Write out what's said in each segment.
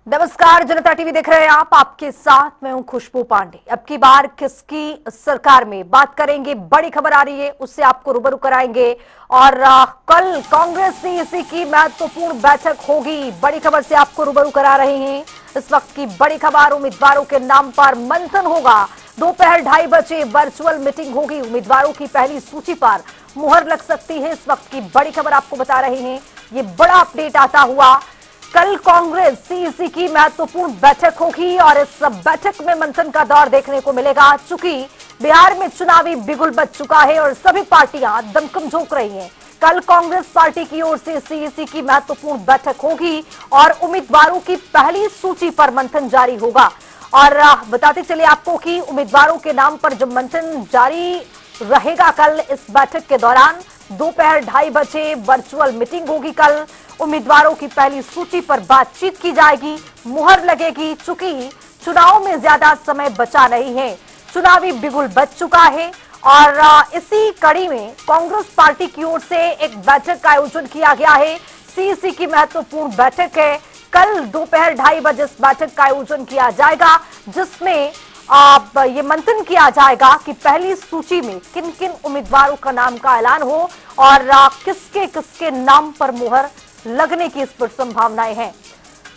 नमस्कार, जनता टीवी देख रहे हैं आप। आपके साथ मैं हूं खुशबू पांडे। अब की बार किसकी सरकार में बात करेंगे, बड़ी खबर आ रही है, उससे आपको रूबरू कराएंगे। और कल कांग्रेस सीईसी की महत्वपूर्ण बैठक होगी, बड़ी खबर से आपको रूबरू करा रहे हैं। इस वक्त की बड़ी खबर, उम्मीदवारों के नाम पर मंथन होगा। दोपहर 2:30 बजे वर्चुअल मीटिंग होगी। उम्मीदवारों की पहली सूची पर मुहर लग सकती है। इस वक्त की बड़ी खबर आपको बता रहे हैं। ये बड़ा अपडेट आता हुआ, कल कांग्रेस सीईसी की महत्वपूर्ण बैठक होगी और इस बैठक में मंथन का दौर देखने को मिलेगा। चूंकि बिहार में चुनावी बिगुल बज चुका है और सभी पार्टियां दमखम झोंक रही हैं। कल कांग्रेस पार्टी की ओर से सीईसी की महत्वपूर्ण बैठक होगी और उम्मीदवारों की पहली सूची पर मंथन जारी होगा। और बताते चले आपको कि उम्मीदवारों के नाम पर जो मंथन जारी रहेगा कल इस बैठक के दौरान, दोपहर 2:30 बजे वर्चुअल मीटिंग होगी। कल उम्मीदवारों की पहली सूची पर बातचीत की जाएगी, मुहर लगेगी। चूंकि चुनाव में ज्यादा समय बचा नहीं है, चुनावी बिगुल बज चुका है और इसी कड़ी में कांग्रेस पार्टी की ओर से एक बैठक का आयोजन किया गया है। सीईसी की महत्वपूर्ण बैठक है, कल दोपहर 2:30 बजे इस बैठक का आयोजन किया जाएगा, जिसमें अब ये मंथन किया जाएगा कि पहली सूची में किन किन उम्मीदवारों का नाम का ऐलान हो और किसके किसके नाम पर मुहर लगने की इस पर संभावनाएं हैं।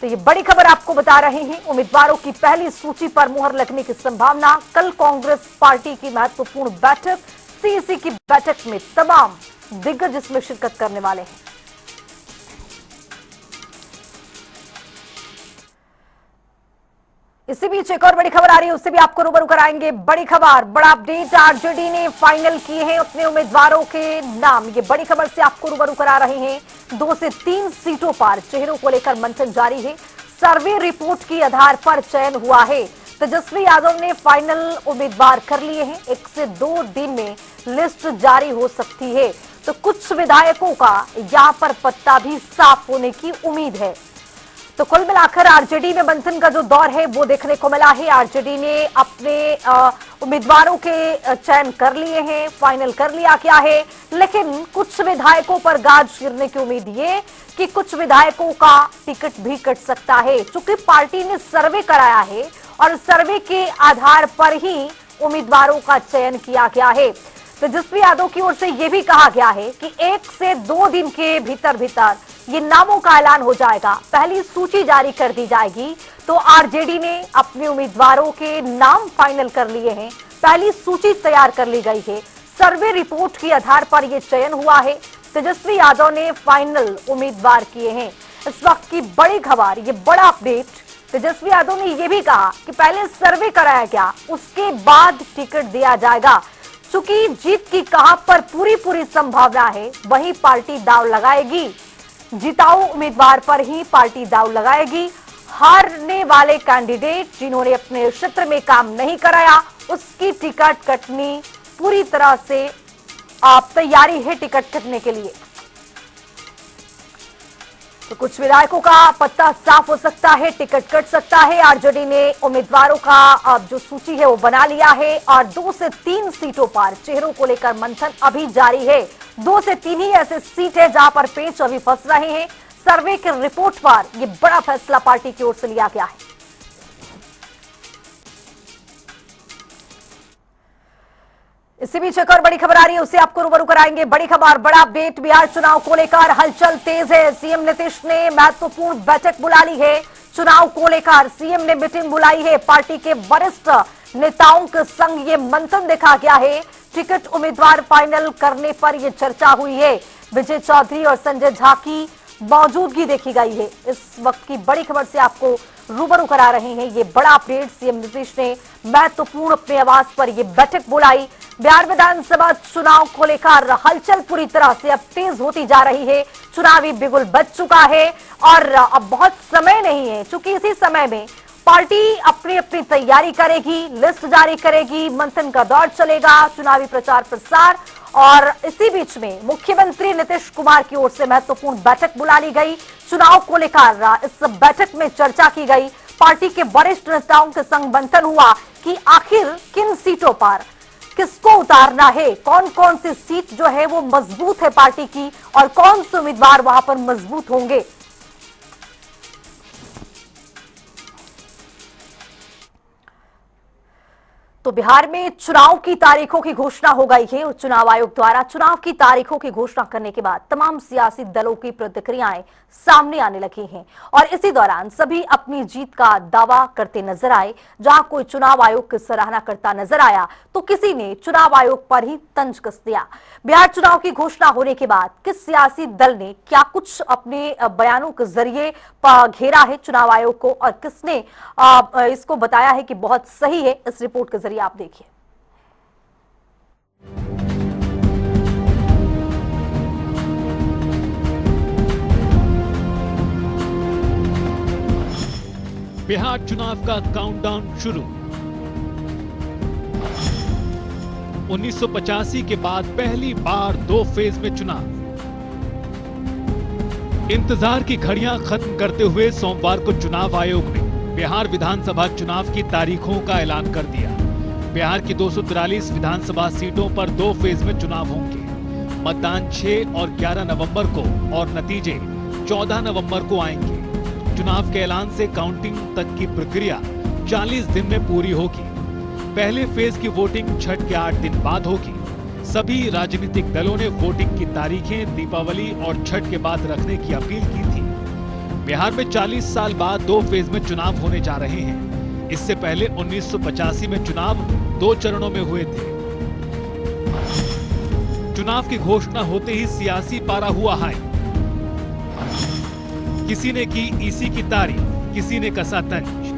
तो ये बड़ी खबर आपको बता रहे हैं, उम्मीदवारों की पहली सूची पर मुहर लगने की संभावना। कल कांग्रेस पार्टी की महत्वपूर्ण बैठक, सीईसी की बैठक में तमाम दिग्गज इसमें शिरकत करने वाले हैं। इसी बीच एक और बड़ी खबर आ रही है, उससे भी आपको रूबरू कराएंगे। बड़ी खबर, बड़ा अपडेट, आरजेडी ने फाइनल किए हैं अपने उम्मीदवारों के नाम। ये बड़ी खबर से आपको रूबरू करा रहे हैं। 2 से 3 सीटों पर चेहरों को लेकर मंथन जारी है। सर्वे रिपोर्ट के आधार पर चयन हुआ है। तेजस्वी यादव ने फाइनल उम्मीदवार कर लिए हैं। 1 से 2 दिन में लिस्ट जारी हो सकती है। तो कुछ विधायकों का यहां पर पत्ता भी साफ होने की उम्मीद है। तो कुल मिलाकर आरजेडी में मंथन का जो दौर है वो देखने को मिला है। आरजेडी ने अपने उम्मीदवारों के चयन कर लिए हैं, फाइनल कर लिया क्या है, लेकिन कुछ विधायकों पर गाज गिरने की उम्मीद ये कि कुछ विधायकों का टिकट भी कट सकता है। चूंकि पार्टी ने सर्वे कराया है और सर्वे के आधार पर ही उम्मीदवारों का चयन किया गया है। तेजस्वी यादव की ओर से यह भी कहा गया है कि 1 से 2 दिन के भीतर भीतर ये नामों का ऐलान हो जाएगा, पहली सूची जारी कर दी जाएगी। तो आरजेडी ने अपने उम्मीदवारों के नाम फाइनल कर लिए हैं, पहली सूची तैयार कर ली गई है। सर्वे रिपोर्ट के आधार पर यह चयन हुआ है। तेजस्वी यादव ने फाइनल उम्मीदवार किए हैं। इस वक्त की बड़ी खबर, ये बड़ा अपडेट, तेजस्वी यादव ने यह भी कहा कि पहले सर्वे कराया गया, उसके बाद टिकट दिया जाएगा। चूंकि जीत की कहां पर पूरी संभावना है, वहीं पार्टी दांव लगाएगी। जिताऊ उम्मीदवार पर ही पार्टी दांव लगाएगी। हारने वाले कैंडिडेट जिन्होंने अपने क्षेत्र में काम नहीं कराया, उसकी टिकट कटनी पूरी तरह से तैयारी है टिकट कटने के लिए। तो कुछ विधायकों का पत्ता साफ हो सकता है, टिकट कट सकता है। आरजेडी ने उम्मीदवारों का जो सूची है वो बना लिया है और 2 से 3 सीटों पर चेहरों को लेकर मंथन अभी जारी है। 2 से 3 ही ऐसे सीट है जहां पर पेच अभी फंस रहे हैं। सर्वे की रिपोर्ट पर यह बड़ा फैसला पार्टी की ओर से लिया गया है। इसी बीच एक और बड़ी खबर आ रही है, उससे आपको रूबरू कराएंगे। बड़ी खबर, बड़ा अपडेट, बिहार चुनाव को लेकर हलचल तेज है। सीएम नीतीश ने महत्वपूर्ण बैठक बुला ली है। चुनाव को लेकर सीएम ने मीटिंग बुलाई है। पार्टी के वरिष्ठ नेताओं के संग ये मंथन देखा गया है। टिकट उम्मीदवार फाइनल करने पर यह चर्चा हुई है। विजय चौधरी और संजय झा की मौजूदगी देखी गई है। इस वक्त की बड़ी खबर से आपको रूबरू करा रहे हैं। ये बड़ा अपडेट, सीएम नीतीश ने महत्वपूर्ण अपने आवास पर यह बैठक बुलाई। बिहार विधानसभा चुनाव को लेकर हलचल पूरी तरह से अब तेज होती जा रही है। चुनावी बिगुल बज चुका है और अब बहुत समय नहीं है। चूंकि इसी समय में पार्टी अपनी अपनी तैयारी करेगी, लिस्ट जारी करेगी, मंथन का दौर चलेगा, चुनावी प्रचार प्रसार। और इसी बीच में मुख्यमंत्री नीतीश कुमार की ओर से महत्वपूर्ण बैठक बुला ली गई। चुनाव को लेकर इस बैठक में चर्चा की गई। पार्टी के वरिष्ठ नेताओं के संग मंथन हुआ कि आखिर किन सीटों पर किसको उतारना है, कौन कौन सी सीट जो है वो मजबूत है पार्टी की और कौन से उम्मीदवार वहां पर मजबूत होंगे। तो बिहार में चुनाव की तारीखों की घोषणा हो गई है और चुनाव आयोग द्वारा चुनाव की तारीखों की घोषणा करने के बाद तमाम सियासी दलों की प्रतिक्रियाएं सामने आने लगी हैं और इसी दौरान सभी अपनी जीत का दावा करते नजर आए। जहां कोई चुनाव आयोग की सराहना करता नजर आया तो किसी ने चुनाव आयोग पर ही तंज कस दिया। बिहार चुनाव की घोषणा होने के बाद किस सियासी दल ने क्या कुछ अपने बयानों के जरिए घेरा है चुनाव आयोग को और किसने इसको बताया है कि बहुत सही है, इस रिपोर्ट के जरिए आप देखिए। बिहार चुनाव का काउंटडाउन शुरू। 1985 के बाद पहली बार 2 फेज में चुनाव। इंतजार की घड़ियां खत्म करते हुए सोमवार को चुनाव आयोग ने बिहार विधानसभा चुनाव की तारीखों का ऐलान कर दिया। बिहार की 243 विधानसभा सीटों पर 2 फेज में चुनाव होंगे। मतदान 6 और 11 नवंबर को और नतीजे 14 नवंबर को आएंगे। चुनाव के ऐलान से काउंटिंग तक की प्रक्रिया 40 दिन में पूरी होगी। पहले फेज की वोटिंग छठ के 8 दिन बाद होगी। सभी राजनीतिक दलों ने वोटिंग की तारीखें दीपावली और छठ के बाद रखने की अपील की थी। बिहार में 40 साल बाद 2 फेज में चुनाव होने जा रहे हैं। इससे पहले 1985 में चुनाव 2 चरणों में हुए थे। चुनाव की घोषणा होते ही सियासी पारा हुआ हाई। किसी ने की ईसी की तारीफ, किसी ने कसा तंज।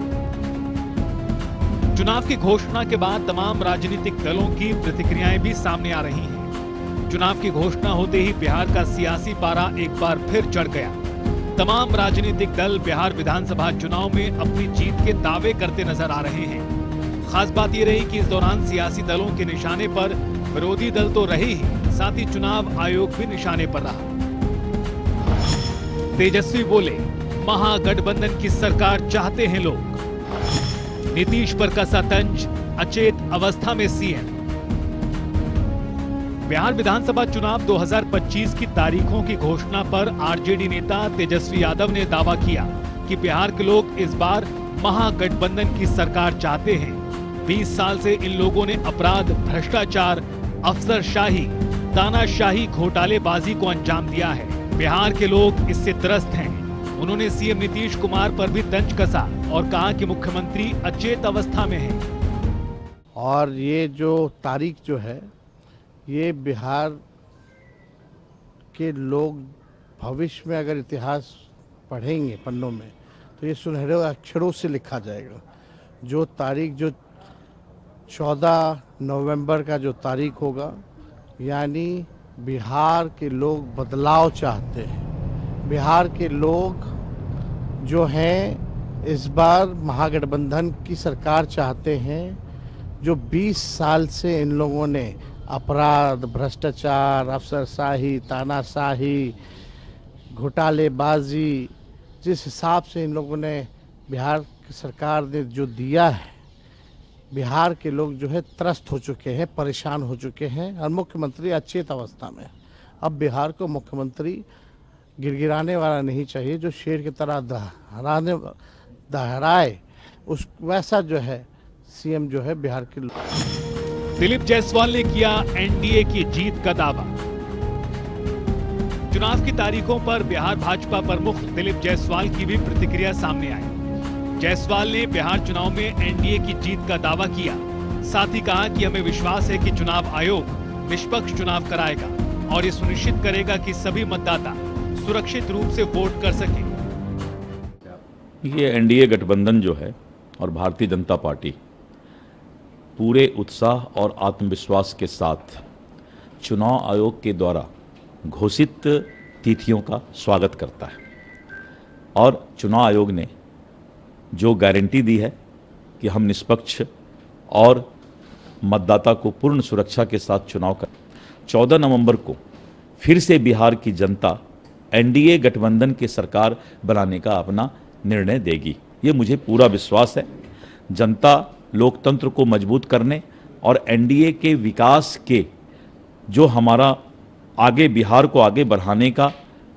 चुनाव की घोषणा के बाद तमाम राजनीतिक दलों की प्रतिक्रियाएं भी सामने आ रही हैं। चुनाव की घोषणा होते ही बिहार का सियासी पारा एक बार फिर चढ़ गया। तमाम राजनीतिक दल बिहार विधानसभा चुनाव में अपनी जीत के दावे करते नजर आ रहे हैं। खास बात यह रही कि इस दौरान सियासी दलों के निशाने पर विरोधी दल तो रहे ही, साथ ही चुनाव आयोग भी निशाने पर रहा। तेजस्वी बोले, महागठबंधन की सरकार चाहते हैं लोग। नीतीश पर कसा तंज, अचेत अवस्था में सीएम। बिहार विधानसभा चुनाव 2025 की तारीखों की घोषणा पर आरजेडी नेता तेजस्वी यादव ने दावा किया कि बिहार के लोग इस बार महागठबंधन की सरकार चाहते हैं। 20 साल से इन लोगों ने अपराध, भ्रष्टाचार, अफसरशाही, तानाशाही, घोटालेबाजी को अंजाम दिया है। बिहार के लोग इससे त्रस्त हैं। उन्होंने सीएम नीतीश कुमार पर भी तंज कसा और कहा कि मुख्यमंत्री अचेत अवस्था में हैं। और ये जो तारीख जो है, ये बिहार के लोग भविष्य में अगर इतिहास पढ़ेंगे पन्नों में तो ये सुनहरे अक्षरों से लिखा जाएगा। जो तारीख जो 14 नवंबर का जो तारीख होगा, यानी बिहार के लोग बदलाव चाहते हैं। बिहार के लोग जो हैं इस बार महागठबंधन की सरकार चाहते हैं। जो 20 साल से इन लोगों ने अपराध, भ्रष्टाचार, अफसरशाही, तानाशाही, घोटालेबाजी, जिस हिसाब से इन लोगों ने बिहार की सरकार ने जो दिया है, बिहार के लोग जो है त्रस्त हो चुके हैं, परेशान हो चुके हैं और मुख्यमंत्री अचेत अवस्था में। अब बिहार को मुख्यमंत्री गिड़गिड़ाने वाला नहीं चाहिए, जो शेर की तरह दहराए, उस वैसा जो है सीएम जो है बिहार के। दिलीप जायसवाल ने किया एनडीए की जीत का दावा। चुनाव की तारीखों पर बिहार भाजपा प्रमुख दिलीप जायसवाल की भी प्रतिक्रिया सामने आई। जायसवाल ने बिहार चुनाव में एनडीए की जीत का दावा किया। साथ ही कहा कि हमें विश्वास है कि चुनाव आयोग निष्पक्ष चुनाव कराएगा और ये सुनिश्चित करेगा कि सभी मतदाता सुरक्षित रूप से वोट कर सकें। ये एनडीए गठबंधन जो है और भारतीय जनता पार्टी पूरे उत्साह और आत्मविश्वास के साथ चुनाव आयोग के द्वारा घोषित तिथियों का स्वागत करता है। और चुनाव आयोग ने जो गारंटी दी है कि हम निष्पक्ष और मतदाता को पूर्ण सुरक्षा के साथ चुनाव कर 14 नवंबर को फिर से बिहार की जनता एनडीए गठबंधन की सरकार बनाने का अपना निर्णय देगी। ये मुझे पूरा विश्वास है। जनता लोकतंत्र को मजबूत करने और एनडीए के विकास के जो हमारा आगे बिहार को आगे बढ़ाने का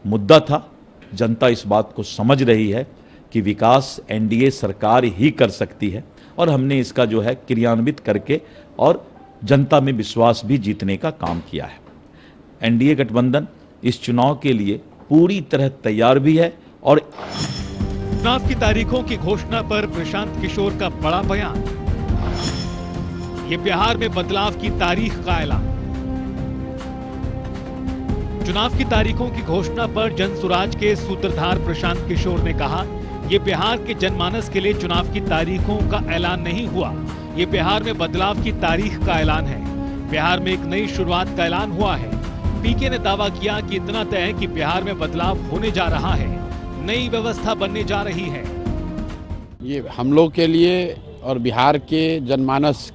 मुद्दा था, जनता इस बात को समझ रही है कि विकास एनडीए सरकार ही कर सकती है और हमने इसका जो है क्रियान्वित करके और जनता में विश्वास भी जीतने का काम किया है। एनडीए गठबंधन इस चुनाव के लिए पूरी तरह तैयार भी है और चुनाव की तारीखों की घोषणा पर प्रशांत किशोर का बड़ा बयान। ये बिहार में बदलाव की तारीख का ऐलान। चुनाव की तारीखों की घोषणा पर जनसुराज के सूत्रधार प्रशांत किशोर ने कहा, ये बिहार के जनमानस के लिए चुनाव की तारीखों का ऐलान नहीं हुआ, ये बिहार में बदलाव की तारीख का ऐलान है। बिहार में एक नई शुरुआत का ऐलान हुआ है। पीके ने दावा किया कि इतना तय है कि बिहार में बदलाव होने जा रहा है, नई व्यवस्था बनने जा रही है। ये हम लोग के लिए और बिहार के जनमानस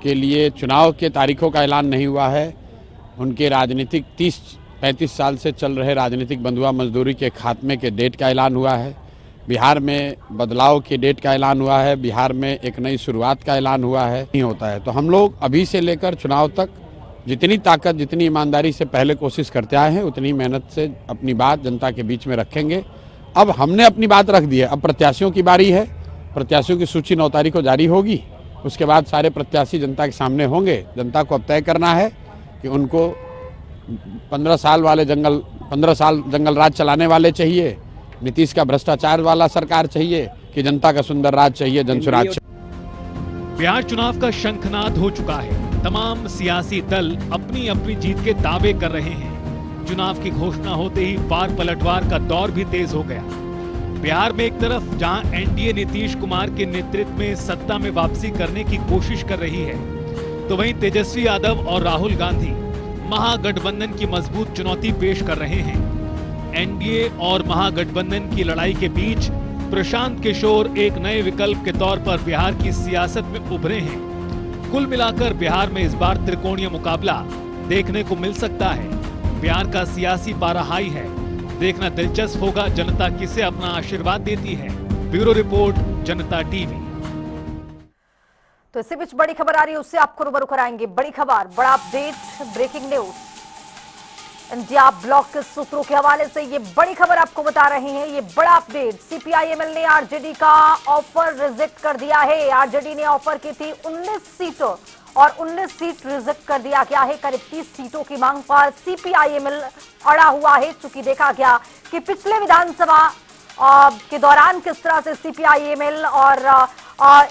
के लिए चुनाव के तारीखों का ऐलान नहीं हुआ है। उनके राजनीतिक 30-35 साल से चल रहे राजनीतिक बंधुआ मजदूरी के खात्मे के डेट का ऐलान हुआ है। बिहार में बदलाव के डेट का ऐलान हुआ है। बिहार में एक नई शुरुआत का ऐलान हुआ है। नहीं होता है तो हम लोग अभी से लेकर चुनाव तक जितनी ताकत, जितनी ईमानदारी से पहले कोशिश करते आए हैं, उतनी मेहनत से अपनी बात जनता के बीच में रखेंगे। अब हमने अपनी बात रख दी है, अब प्रत्याशियों की बारी है। प्रत्याशियों की सूची 9 तारीख को जारी होगी। उसके बाद सारे प्रत्याशी जनता के सामने होंगे। जनता को अब तय करना है कि उनको 15 साल जंगल राज चलाने वाले चाहिए, नीतीश का भ्रष्टाचार वाला सरकार चाहिए, कि जनता का सुंदर राज चाहिए, जनसुराज चाहिए। बिहार चुनाव का शंखनाद हो चुका है। तमाम सियासी दल अपनी अपनी जीत के दावे कर रहे हैं। चुनाव की घोषणा होते ही पार पलटवार का दौर भी तेज हो गया। बिहार में एक तरफ जहां एनडीए नीतीश कुमार के नेतृत्व में सत्ता में वापसी करने की कोशिश कर रही है, तो वहीं तेजस्वी यादव और राहुल गांधी महागठबंधन की मजबूत चुनौती पेश कर रहे हैं। एनडीए और महागठबंधन की लड़ाई के बीच प्रशांत किशोर एक नए विकल्प के तौर पर बिहार की सियासत में उभरे हैं। कुल मिलाकर बिहार में इस बार त्रिकोणीय मुकाबला देखने को मिल सकता है। बिहार का सियासी पारा हाई है। देखना दिलचस्प होगा जनता किसे अपना आशीर्वाद देती है। ब्यूरो रिपोर्ट, जनता टीवी। तो इससे बीच बड़ी खबर आ रही है, उससे आपको रूबरू कराएंगे। बड़ी खबर, बड़ा update, breaking news. India bloc के सूत्रों के हवाले से ये बड़ी खबर आपको बता रहे हैं। ये बड़ा अपडेट, सीपीआईएमएल ने आरजेडी का ऑफर रिजेक्ट कर दिया है। आरजेडी ने ऑफर की थी 19 सीटों और 19 सीट रिजेक्ट कर दिया गया है। करीब 30 सीटों की मांग पर सीपीआईएमएल अड़ा हुआ है। चूंकि देखा गया कि पिछले विधानसभा के दौरान किस तरह से सीपीआईएमएल और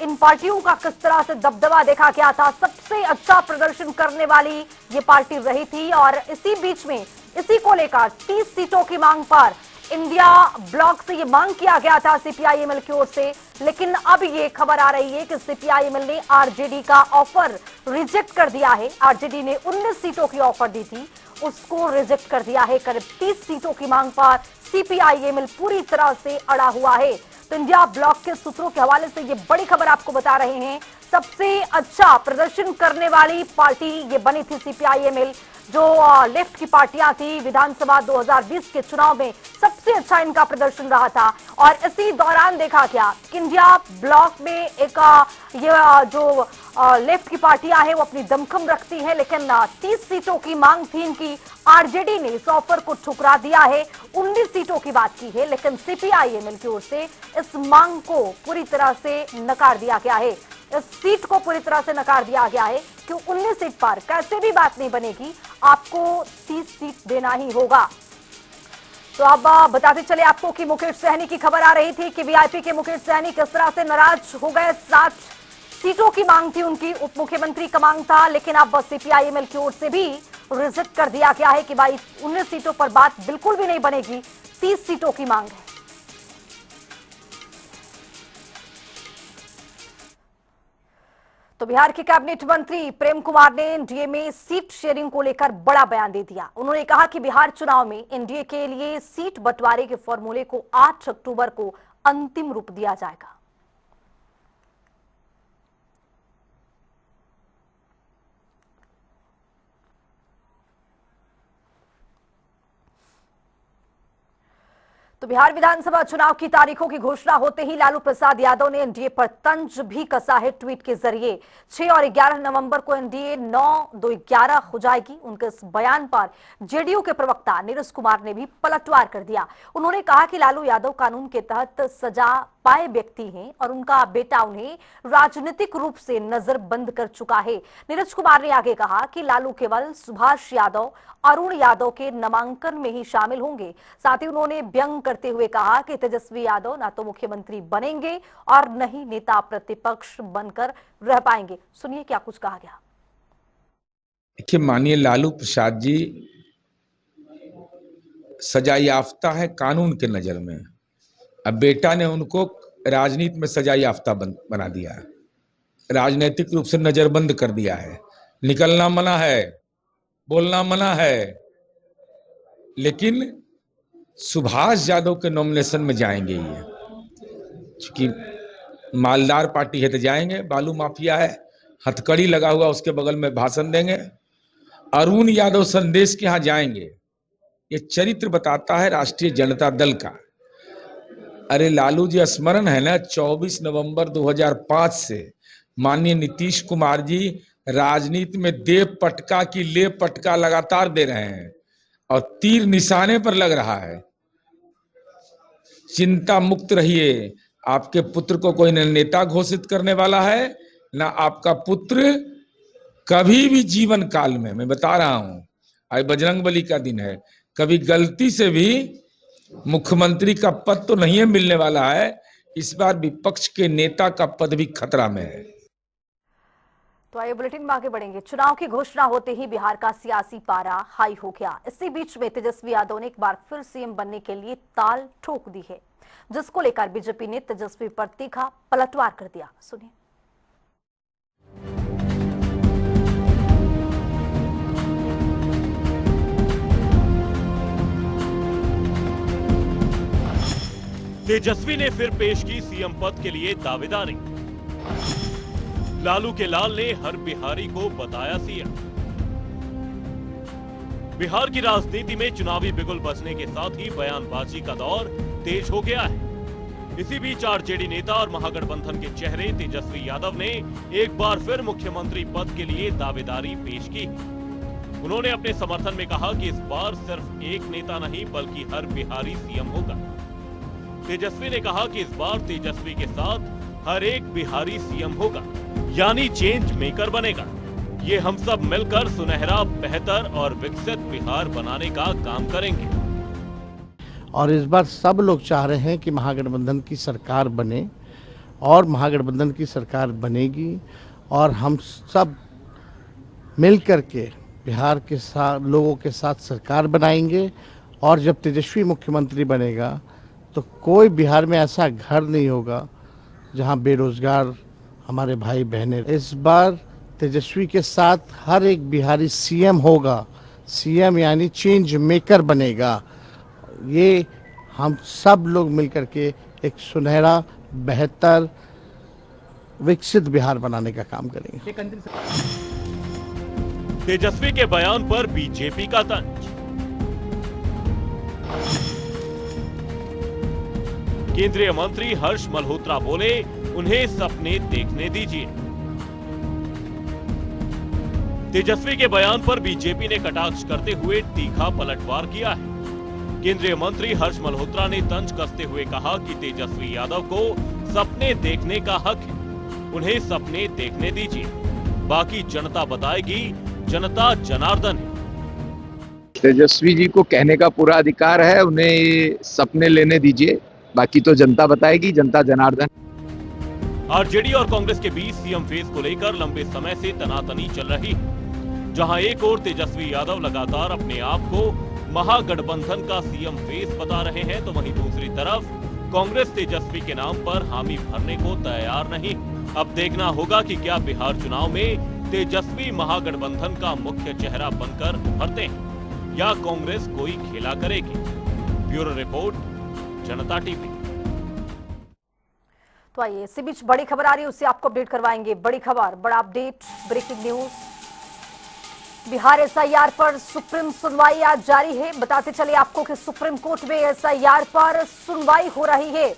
इन पार्टियों का किस तरह से दबदबा देखा गया था। सबसे अच्छा प्रदर्शन करने वाली ये पार्टी रही थी और इसी बीच में इसी को लेकर 30 सीटों की मांग पर इंडिया ब्लॉक से ये मांग किया गया था सीपीआईएमएल की ओर से। लेकिन अब ये खबर आ रही है कि सीपीआईएमएल ने आरजेडी का ऑफर रिजेक्ट कर दिया है। आरजेडी ने 19 सीटों की ऑफर दी थी, उसको रिजेक्ट कर दिया है। करीब 30 सीटों की मांग पर सीपीआईएमएल पूरी तरह से अड़ा हुआ है। तो इंडिया ब्लॉक के सूत्रों के हवाले से ये बड़ी खबर आपको बता रहे हैं। सबसे अच्छा प्रदर्शन करने वाली पार्टी ये बनी थी सीपीआईएमएल। जो लेफ्ट की पार्टियां थी, विधानसभा 2020 के चुनाव में सबसे अच्छा इनका प्रदर्शन रहा था। और इसी दौरान देखा गया कि इंडिया ब्लॉक में एक ये जो लेफ्ट की पार्टियां हैं वो अपनी दमखम रखती है, लेकिन 30 सीटों की मांग थी इनकी। आरजेडी ने इस ऑफर को ठुकरा दिया है। 19 सीटों की बात की है, लेकिन सीपीआईएमएल की ओर से इस मांग को पूरी तरह से नकार दिया गया है। इस सीट को पूरी तरह से नकार दिया गया है कि 19 सीट पर कैसे भी बात नहीं बनेगी, आपको 30 सीट देना ही होगा। तो अब बताते चले आपको कि मुकेश सहनी की खबर आ रही थी कि वीआईपी के मुकेश सहनी किस तरह से नाराज हो गए। 7 सीटों की मांग थी उनकी, उप मुख्यमंत्री का मांग था, लेकिन अब सीपीआईएमएल की ओर से भी रिजेक्ट कर दिया गया है कि भाई 19 सीटों पर बात बिल्कुल भी नहीं बनेगी, 30 सीटों की मांग है। तो बिहार के कैबिनेट मंत्री प्रेम कुमार ने एनडीए में सीट शेयरिंग को लेकर बड़ा बयान दे दिया। उन्होंने कहा कि बिहार चुनाव में एनडीए के लिए सीट बंटवारे के फॉर्मूले को 8 अक्टूबर को अंतिम रूप दिया जाएगा। तो बिहार विधानसभा चुनाव की तारीखों की घोषणा होते ही लालू प्रसाद यादव ने एनडीए पर तंज भी कसा है ट्वीट के जरिए। 6 और 11 नवंबर को एनडीए 9-2-11 हो जाएगी। उनके इस बयान पर जेडीयू के प्रवक्ता नीरज कुमार ने भी पलटवार कर दिया। उन्होंने कहा कि लालू यादव कानून के तहत सजा पाए व्यक्ति हैं और उनका बेटा उन्हें राजनीतिक रूप से नजरबंद कर चुका है। नीरज कुमार ने आगे कहा कि लालू केवल सुभाष यादव, अरुण यादव के नामांकन में ही शामिल होंगे। साथ ही उन्होंने व्यंग करते हुए कहा कि तेजस्वी यादव ना तो मुख्यमंत्री बनेंगे और न ही नेता प्रतिपक्ष बनकर रह पाएंगे। सुनिए क्या कुछ कहा गया। देखिए, माननीय लालू प्रसाद जी सजा याफ्ता है कानून के नजर में। अब बेटा ने उनको राजनीति में सजा याफ्ता बना दिया है, राजनीतिक रूप से नजरबंद कर दिया है। निकलना मना है, बोलना मना है, लेकिन सुभाष यादव के नॉमिनेशन में जाएंगे ये, क्योंकि मालदार पार्टी है तो जाएंगे। बालू माफिया है, हथकड़ी लगा हुआ, उसके बगल में भाषण देंगे। अरुण यादव संदेश के यहाँ जाएंगे। ये चरित्र बताता है राष्ट्रीय जनता दल का। अरे लालू जी, स्मरण है ना, 24 नवंबर 2005 से माननीय नीतीश कुमार जी राजनीति में देव पटका की ले पटका लगातार दे रहे हैं और तीर निशाने पर लग रहा है। चिंता मुक्त रहिए, आपके पुत्र को कोई न नेता घोषित करने वाला है, ना आपका पुत्र कभी भी जीवन काल में, मैं बता रहा हूं, आज बजरंगबली का दिन है, कभी गलती से भी मुख्यमंत्री का पद तो नहीं मिलने वाला है। इस बार विपक्ष के नेता का पद भी खतरा में है। तो आइए बुलेटिन में आगे बढ़ेंगे। चुनाव की घोषणा होते ही बिहार का सियासी पारा हाई हो गया। इसी बीच में तेजस्वी यादव ने एक बार फिर सीएम बनने के लिए ताल ठोक दी है, जिसको लेकर बीजेपी ने तेजस्वी पर तीखा पलटवार कर दिया। सुनिए। तेजस्वी ने फिर पेश की सीएम पद के लिए दावेदारी। लालू के लाल ने हर बिहारी को बताया सीएम। बिहार की राजनीति में चुनावी बिगुल बजने के साथ ही बयानबाजी का दौर तेज हो गया है। इसी बीच आरजेडी नेता और महागठबंधन के चेहरे तेजस्वी यादव ने एक बार फिर मुख्यमंत्री पद के लिए दावेदारी पेश की। उन्होंने अपने समर्थन में कहा कि इस बार सिर्फ एक नेता नहीं बल्कि हर बिहारी सीएम होगा। तेजस्वी ने कहा कि इस बार तेजस्वी के साथ हर एक बिहारी सीएम होगा, यानी चेंज मेकर बनेगा। ये हम सब मिलकर सुनहरा, बेहतर और विकसित बिहार बनाने का काम करेंगे। और इस बार सब लोग चाह रहे हैं कि महागठबंधन की सरकार बने और महागठबंधन की सरकार बनेगी और हम सब मिल कर के बिहार के साथ लोगों के साथ सरकार बनाएंगे। और जब तेजस्वी मुख्यमंत्री बनेगा तो कोई बिहार में ऐसा घर नहीं होगा जहां बेरोजगार हमारे भाई बहनें। इस बार तेजस्वी के साथ हर एक बिहारी सीएम होगा। सीएम यानी चेंज मेकर बनेगा। ये हम सब लोग मिलकर के एक सुनहरा, बेहतर, विकसित बिहार बनाने का काम करेंगे। तेजस्वी के बयान पर बीजेपी का तंज। केंद्रीय मंत्री हर्ष मल्होत्रा बोले, उन्हें सपने देखने दीजिए। तेजस्वी के बयान पर बीजेपी ने कटाक्ष करते हुए तीखा पलटवार किया है। केंद्रीय मंत्री हर्ष मल्होत्रा ने तंज कसते हुए कहा कि तेजस्वी यादव को सपने देखने का हक है, उन्हें सपने देखने दीजिए, बाकी जनता बताएगी, जनता जनार्दन है। तेजस्वी जी को कहने का पूरा अधिकार है, उन्हें सपने लेने दीजिए, बाकी तो जनता बताएगी, जनता जनार्दन। आरजेडी और कांग्रेस के बीच सीएम फेस को लेकर लंबे समय से तनातनी चल रही है। जहां एक ओर तेजस्वी यादव लगातार अपने आप को महागठबंधन का सीएम फेस बता रहे हैं, तो वहीं दूसरी तरफ कांग्रेस तेजस्वी के नाम पर हामी भरने को तैयार नहीं। अब देखना होगा कि क्या बिहार चुनाव में तेजस्वी महागठबंधन का मुख्य चेहरा बनकर उभरते हैं या कांग्रेस कोई खेला करेगी। ब्यूरो रिपोर्ट, जनता टीवी। तो आइए, इसी बीच बड़ी खबर आ रही है, उससे आपको अपडेट करवाएंगे। बड़ी खबर, बड़ा update, breaking news. Bihar SIR पर सुप्रीम सुनवाई आज जारी है। बताते चले आपको कि सुप्रीम कोर्ट में एसआईआर पर सुनवाई हो रही है।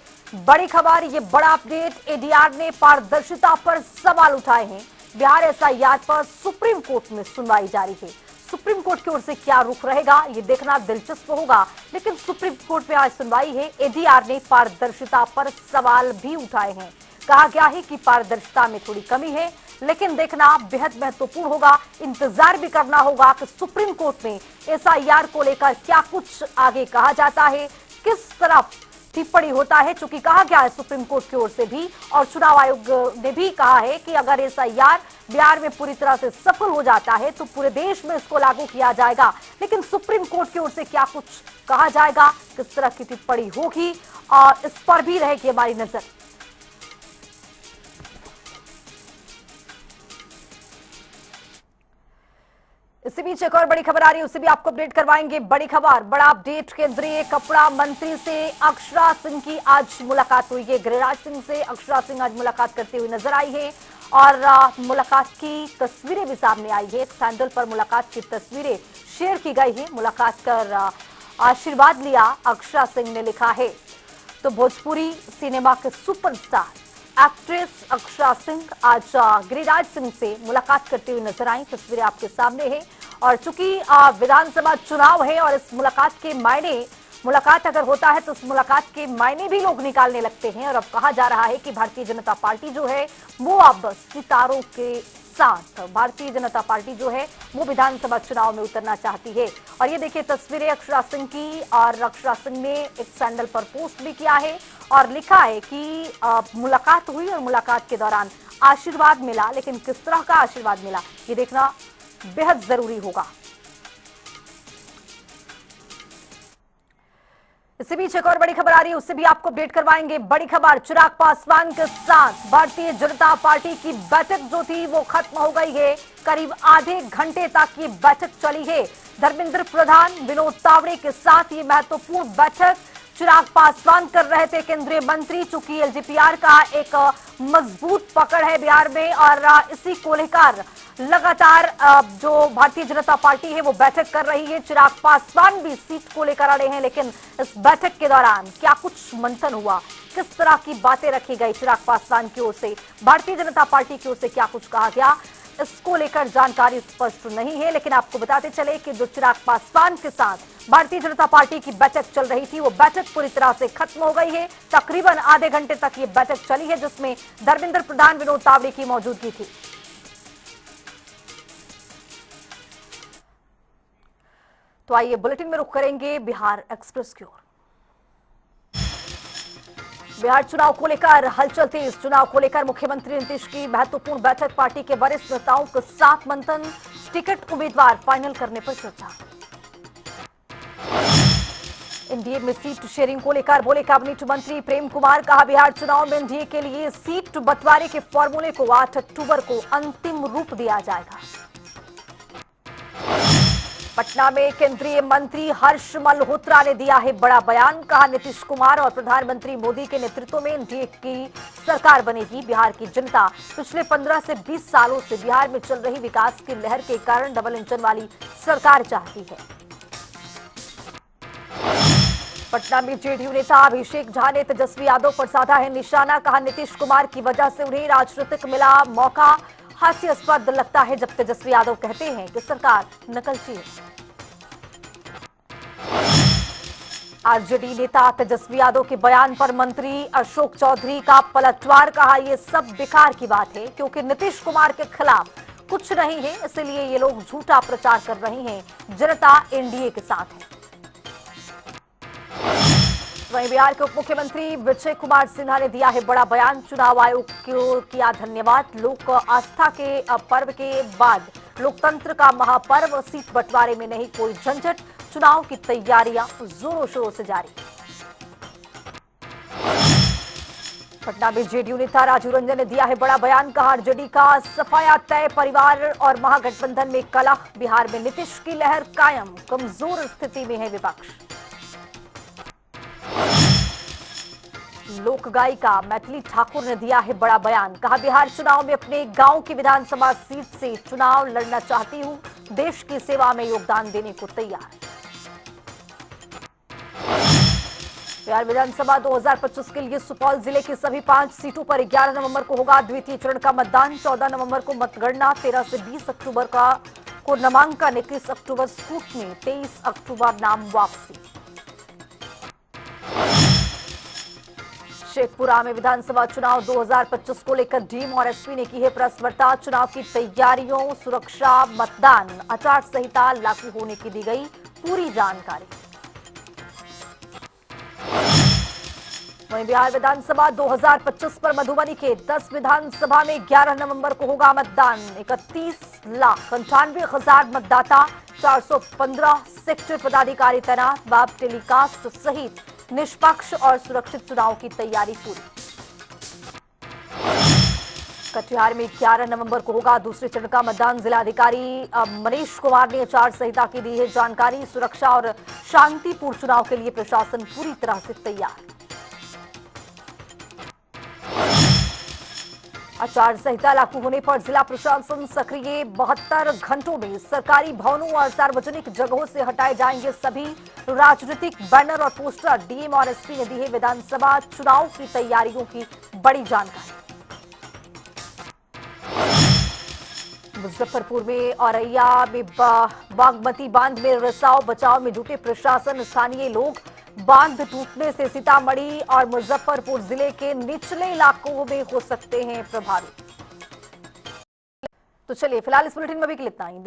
बड़ी खबर, ये बड़ा अपडेट। एडीआर ने पारदर्शिता पर सवाल उठाए हैं। बिहार एसआईआर पर सुप्रीम कोर्ट में सुनवाई जारी है। सुप्रीम कोर्ट की ओर से क्या रुख रहेगा ये देखना दिलचस्प होगा। लेकिन सुप्रीम कोर्ट में आज सुनवाई है। एडीआर ने पारदर्शिता पर सवाल भी उठाए हैं। कहा गया है कि पारदर्शिता में थोड़ी कमी है, लेकिन देखना बेहद महत्वपूर्ण होगा। इंतजार भी करना होगा कि सुप्रीम कोर्ट में एसआईआर को लेकर क्या कुछ आगे कहा जाता है, किस तरफ टिप्पणी होता है। चूंकि कहा गया है सुप्रीम कोर्ट की ओर से भी और चुनाव आयोग ने भी कहा है कि अगर एसआईआर बिहार में पूरी तरह से सफल हो जाता है तो पूरे देश में इसको लागू किया जाएगा। लेकिन सुप्रीम कोर्ट की ओर से क्या कुछ कहा जाएगा, किस तरह की टिप्पणी होगी, और इस पर भी रहेगी हमारी नजर। इसी बीच एक और बड़ी खबर आ रही है, उसे भी आपको अपडेट करवाएंगे। बड़ी खबर, बड़ा अपडेट। केंद्रीय कपड़ा मंत्री से अक्षरा सिंह की आज मुलाकात हुई है। गिरिराज सिंह से अक्षरा सिंह आज मुलाकात करते हुए नजर आई है और मुलाकात की तस्वीरें भी सामने आई है। एक सैंडल पर मुलाकात की तस्वीरें शेयर की गई है। मुलाकात कर आशीर्वाद लिया अक्षरा सिंह ने, लिखा है। तो भोजपुरी सिनेमा के सुपरस्टार एक्ट्रेस अक्षरा सिंह आज गिरिराज सिंह से मुलाकात करते हुए नजर आई। तस्वीरें आपके सामने है और चूंकि विधानसभा चुनाव है और इस मुलाकात के मायने, मुलाकात अगर होता है तो उस मुलाकात के मायने भी लोग निकालने लगते हैं। और अब कहा जा रहा है कि भारतीय जनता पार्टी जो है वो अब सितारों के साथ, भारतीय जनता पार्टी जो है वो विधानसभा चुनाव में उतरना चाहती है। और ये देखिए तस्वीरें अक्षरा सिंह की, और अक्षरा सिंह ने एक सैंडल पर पोस्ट भी किया है और लिखा है कि मुलाकात हुई और मुलाकात के दौरान आशीर्वाद मिला। लेकिन किस तरह का आशीर्वाद मिला ये देखना बेहद जरूरी होगा। इसी बीच एक और बड़ी खबर आ रही है, उससे भी आपको अपडेट करवाएंगे। बड़ी खबर, चिराग पासवान के साथ भारतीय जनता पार्टी की बैठक जो थी वो खत्म हो गई है। करीब आधे घंटे तक ये बैठक चली है। धर्मेंद्र प्रधान, विनोद तावड़े के साथ ये महत्वपूर्ण बैठक चिराग पासवान कर रहे थे, केंद्रीय मंत्री। चूंकि एलजीपीआर का एक मजबूत पकड़ है बिहार में और इसी को लेकर लगातार जो भारतीय जनता पार्टी है वो बैठक कर रही है। चिराग पासवान भी सीट को लेकर अड़े हैं, लेकिन इस बैठक के दौरान क्या कुछ मंथन हुआ, किस तरह की बातें रखी गई चिराग पासवान की ओर से, भारतीय जनता पार्टी की ओर से क्या कुछ कहा गया, इसको लेकर जानकारी स्पष्ट नहीं है। लेकिन आपको बताते चले कि जो चिराग पासवान के साथ भारतीय जनता पार्टी की बैठक चल रही थी वो बैठक पूरी तरह से खत्म हो गई है। तकरीबन आधे घंटे तक ये बैठक चली है, जिसमें धर्मेंद्र प्रधान, विनोद तावड़े की मौजूदगी थी। तो आइए बुलेटिन में रुख करेंगे बिहार एक्सप्रेस की ओर। बिहार चुनाव को लेकर हलचल तेज। चुनाव को लेकर मुख्यमंत्री नीतीश की महत्वपूर्ण बैठक, पार्टी के वरिष्ठ नेताओं के साथ मंथन, टिकट उम्मीदवार फाइनल करने पर चर्चा। एनडीए में सीट शेयरिंग को लेकर बोले कैबिनेट मंत्री प्रेम कुमार, कहा बिहार चुनाव में एनडीए के लिए सीट बंटवारे के फॉर्मूले को 8 अक्टूबर को अंतिम रूप दिया जाएगा। पटना में केंद्रीय मंत्री हर्ष मल्होत्रा ने दिया है बड़ा बयान, कहा नीतीश कुमार और प्रधानमंत्री मोदी के नेतृत्व में एनडीए की सरकार बनेगी। बिहार की जनता पिछले 15 से 20 सालों से बिहार में चल रही विकास की लहर के कारण डबल इंजन वाली सरकार चाहती है। पटना में जेडीयू नेता अभिषेक झा ने तेजस्वी यादव पर साधा है निशाना, कहा नीतीश कुमार की वजह से उन्हें राजनीतिक मिला मौका। हास्यास्पद लगता है जब तेजस्वी यादव कहते हैं कि सरकार नकलची है। आरजेडी नेता तेजस्वी यादव के बयान पर मंत्री अशोक चौधरी का पलटवार, कहा यह सब बेकार की बात है क्योंकि नीतीश कुमार के खिलाफ कुछ नहीं है, इसलिए ये लोग झूठा प्रचार कर रहे हैं। जनता एनडीए के साथ है। वहीं बिहार के उप मुख्यमंत्री विजय कुमार सिन्हा ने दिया है बड़ा बयान, चुनाव आयोग को किया धन्यवाद। लोक आस्था के पर्व के बाद लोकतंत्र का महापर्व, सीट बंटवारे में नहीं कोई झंझट, चुनाव की तैयारियां जोरों शोरों से जारी। पटना में जेडीयू नेता राजू रंजन ने दिया है बड़ा बयान, कहा आरजेडी का सफाया तय, परिवार और महागठबंधन में कलह, बिहार में नीतीश की लहर कायम, कमजोर स्थिति में है विपक्ष। लोक गायिका मैथिली ठाकुर ने दिया है बड़ा बयान, कहा बिहार चुनाव में अपने गांव की विधानसभा सीट से चुनाव लड़ना चाहती हूं, देश की सेवा में योगदान देने को तैयार। बिहार विधानसभा 2025 के लिए सुपौल जिले की सभी 5 सीटों पर 11 नवंबर को होगा द्वितीय चरण का मतदान। 14 नवंबर को मतगणना, 13 से 20 अक्टूबर का को नामांकन 21 अक्टूबर स्कूटनी, 23 अक्टूबर नाम वापसी। शेखपुरा में विधानसभा चुनाव 2025 को लेकर डीएम और एसपी ने की है प्रेस वार्ता। चुनाव की तैयारियों, सुरक्षा, मतदान आचार संहिता लागू होने की दी गई पूरी जानकारी। वहीं बिहार विधानसभा 2025 पर मधुबनी के 10 विधानसभा में 11 नवंबर को होगा मतदान। 31,98,000 मतदाता, 415 सेक्टर पदाधिकारी तैनात। वेब टेलीकास्ट सहित निष्पक्ष और सुरक्षित चुनाव की तैयारी पूरी। कटिहार में 11 नवंबर को होगा दूसरे चरण का मतदान। जिलाधिकारी मनीष कुमार ने आचार संहिता की दी है जानकारी। सुरक्षा और शांतिपूर्ण चुनाव के लिए प्रशासन पूरी तरह से तैयार। आचार संहिता लागू होने पर जिला प्रशासन सक्रिय। 72 घंटों में सरकारी भवनों और सार्वजनिक जगहों से हटाए जाएंगे सभी राजनीतिक बैनर और पोस्टर। डीएम और एसपी ने दी है विधानसभा चुनाव की तैयारियों की बड़ी जानकारी। मुजफ्फरपुर में औरैया में बागमती बांध में रिसाव बचाव में जुटे प्रशासन। स्थानीय लोग बांध टूटने से सीतामढ़ी और मुजफ्फरपुर जिले के निचले इलाकों में हो सकते हैं प्रभावित। तो चलिए फिलहाल इस बुलेटिन में भी इतना ही।